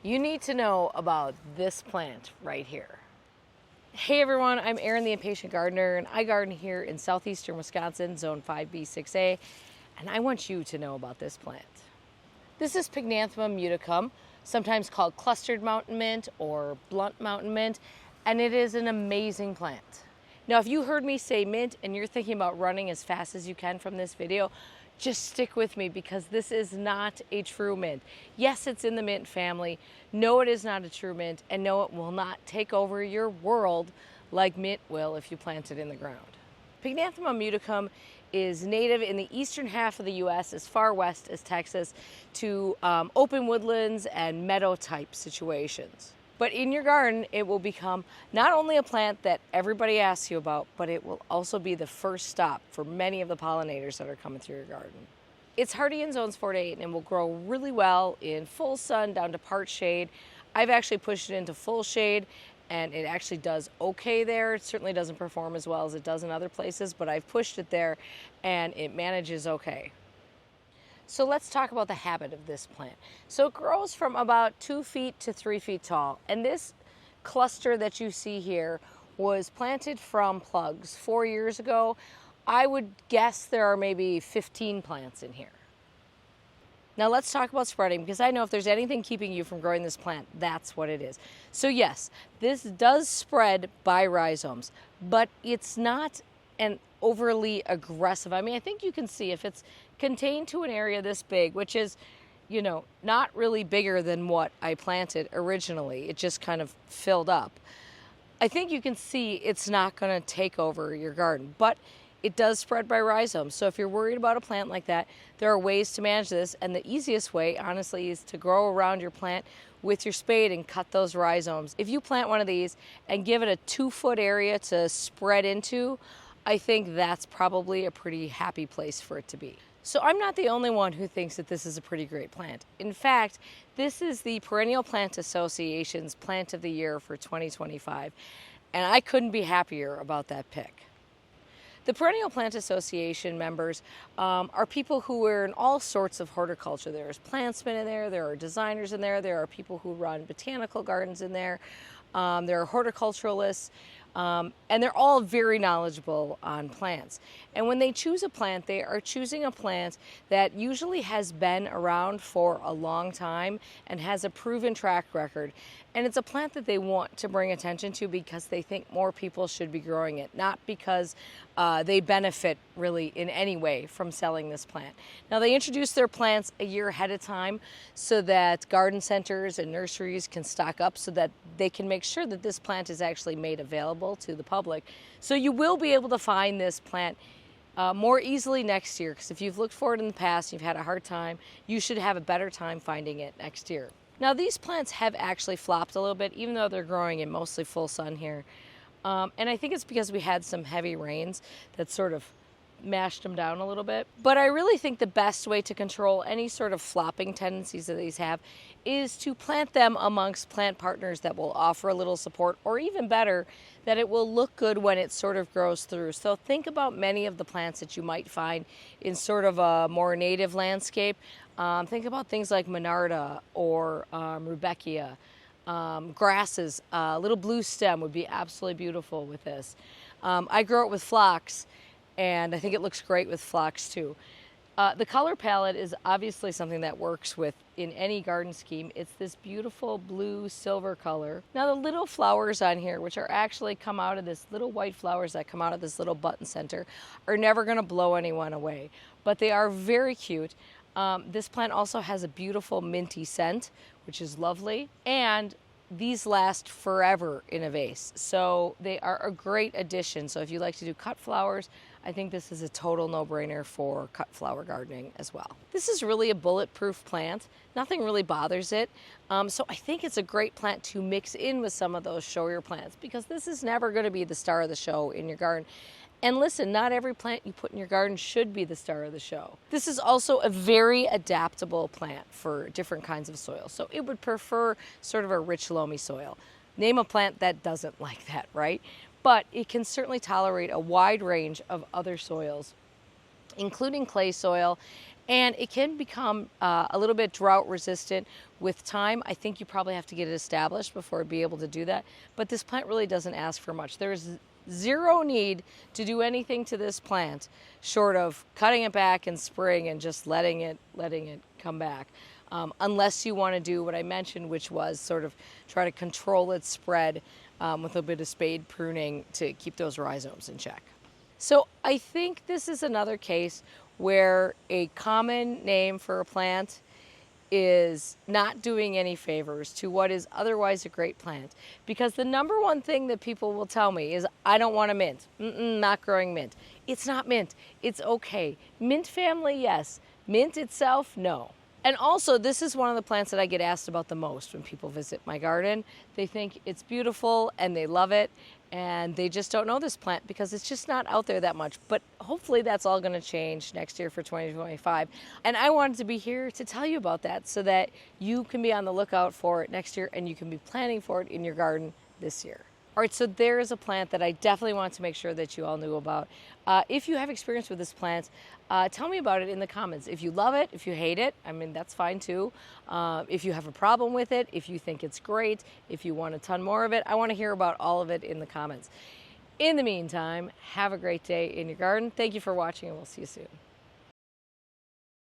You need to know about this plant right here. Hey everyone, I'm Erin the Impatient Gardener, and I garden here in southeastern Wisconsin, zone 5B6A, and I want you to know about this plant. This is Pycnanthemum muticum, sometimes called clustered mountain mint or blunt mountain mint, and it is an amazing plant. Now, if you heard me say mint and you're thinking about running as fast as you can from this video, just stick with me because this is not a true mint. Yes, it's in the mint family. No, it is not a true mint, and no, it will not take over your world like mint will if you plant it in the ground. Pycnanthemum muticum is native in the eastern half of the U.S. as far west as Texas to open woodlands and meadow type situations. But in your garden, it will become not only a plant that everybody asks you about, but it will also be the first stop for many of the pollinators that are coming through your garden. It's hardy in zones 4 to 8 and will grow really well in full sun down to part shade. I've actually pushed it into full shade and it actually does okay there. It certainly doesn't perform as well as it does in other places, but I've pushed it there and it manages okay. So let's talk about the habit of this plant. So it grows from about 2 feet to 3 feet tall. And this cluster that you see here was planted from plugs 4 years ago. I would guess there are maybe 15 plants in here. Now let's talk about spreading, because I know if there's anything keeping you from growing this plant, that's what it is. So yes, this does spread by rhizomes, but it's not an overly aggressive. I mean, I think you can see if it's contained to an area this big, which is, you know, not really bigger than what I planted originally. It just kind of filled up. I think you can see it's not going to take over your garden, but it does spread by rhizomes. So if you're worried about a plant like that, there are ways to manage this. And the easiest way, honestly, is to grow around your plant with your spade and cut those rhizomes. If you plant one of these and give it a 2-foot area to spread into, I think that's probably a pretty happy place for it to be. So I'm not the only one who thinks that this is a pretty great plant. In fact, this is the Perennial Plant Association's Plant of the Year for 2025, and I couldn't be happier about that pick. The Perennial Plant Association members are people who are in all sorts of horticulture. There's plantsmen in there are designers in there are people who run botanical gardens in there are horticulturalists, and they're all very knowledgeable on plants. And when they choose a plant, they are choosing a plant that usually has been around for a long time and has a proven track record. And it's a plant that they want to bring attention to because they think more people should be growing it, not because they benefit really in any way from selling this plant. Now, they introduce their plants a year ahead of time so that garden centers and nurseries can stock up so that they can make sure that this plant is actually made available to the public. So you will be able to find this plant more easily next year, because if you've looked for it in the past, you've had a hard time, you should have a better time finding it next year. Now, these plants have actually flopped a little bit, even though they're growing in mostly full sun here. And I think it's because we had some heavy rains that sort of mashed them down a little bit. But I really think the best way to control any sort of flopping tendencies that these have is to plant them amongst plant partners that will offer a little support, or even better, that it will look good when it sort of grows through. So think about many of the plants that you might find in sort of a more native landscape. Think about things like Monarda or Rudbeckia. Grasses, little blue stem would be absolutely beautiful with this. I grow it with phlox, and I think it looks great with phlox too. The color palette is obviously something that works with in any garden scheme. It's this beautiful blue silver color. Now, the little flowers on here, which are actually come out of this little white flowers that come out of this little button center, are never going to blow anyone away, but they are very cute. This plant also has a beautiful minty scent, which is lovely, and these last forever in a vase, so they are a great addition. So if you like to do cut flowers, I think this is a total no-brainer for cut flower gardening as well. This is really a bulletproof plant. Nothing really bothers it, so I think it's a great plant to mix in with some of those showier plants, because this is never going to be the star of the show in your garden. And listen, not every plant you put in your garden should be the star of the show. This is also a very adaptable plant for different kinds of soil. So it would prefer sort of a rich, loamy soil. Name a plant that doesn't like that, right? But it can certainly tolerate a wide range of other soils, including clay soil, and it can become a little bit drought resistant With time, I think you probably have to get it established before be able to do that. But this plant really doesn't ask for much. There's zero need to do anything to this plant short of cutting it back in spring and just letting it come back. Unless you want to do what I mentioned, which was sort of try to control its spread with a bit of spade pruning to keep those rhizomes in check. So I think this is another case where a common name for a plant is not doing any favors to what is otherwise a great plant. Because the number one thing that people will tell me is, I don't want a mint. Not growing mint. It's not mint. It's okay. Mint family, yes. Mint itself, no. And also, this is one of the plants that I get asked about the most when people visit my garden. They think it's beautiful and they love it, and they just don't know this plant because it's just not out there that much. But hopefully that's all going to change next year for 2025. And I wanted to be here to tell you about that so that you can be on the lookout for it next year and you can be planning for it in your garden this year. All right, so there is a plant that I definitely want to make sure that you all knew about. If you have experience with this plant, tell me about it in the comments. If you love it, if you hate it, I mean, that's fine too. If you have a problem with it, if you think it's great, if you want a ton more of it, I want to hear about all of it in the comments. In the meantime, have a great day in your garden. Thank you for watching, and we'll see you soon.